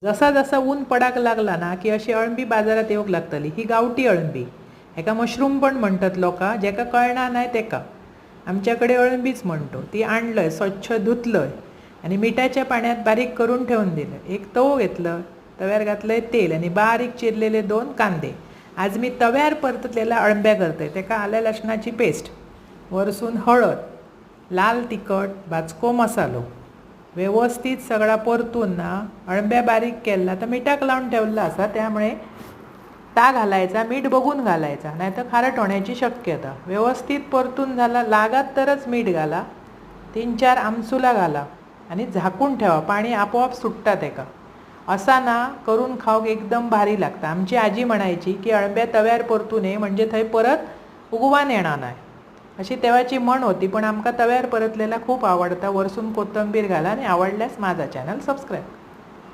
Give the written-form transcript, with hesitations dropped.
जसा जसा ऊन पडाक लागला ना की अशी अळंबी बाजारात येऊक लागतली। ही गावठी अळंबी, हेका मशरूम पण म्हणतात लोका, जेका कळना नाही तेका आमच्याकडे अळंबीच म्हणतो। ती आणलंय, स्वच्छ धुतलंय आणि मिठाच्या पाण्यात बारीक करून ठेवून दिलं। एक तवो घेतलं, तव्यावर घातलंय तेल आणि बारीक चिरलेले 2 कांदे। आज मी तव्यावर परतलेल्या अळंब्या करते। तेका आल्या लसणाची पेस्ट, वरसून हळद, लाल तिखट, भाजको मसालो व्यवस्थित सगळा परतून ना अळंब्या बारीक केला तर मिठाक लावून ठेवला असा, त्यामुळे ता घालायचा, मीठ बघून घालायचा, नाहीतर खारट होण्याची शक्यता। व्यवस्थित परतून झाला, लागत तरच मीठ घाला, 3-4 आमसुला घाला आणि झाकून ठेवा, पाणी आपोआप सुटतात एका। असा ना करून खाऊक एकदम भारी लागता। आमची आजी म्हणायची की अळंब्या तव्यावर परतू नये म्हणजे थंय परत उगवान येणार नाही, अशी तेव्हाची म्हण होती। पण आमका तव्यावर परतलेला खूप आवडता। वरसून कोथिंबीर घाला आणि आवडल्यास माझा चॅनल सबस्क्राईब करा।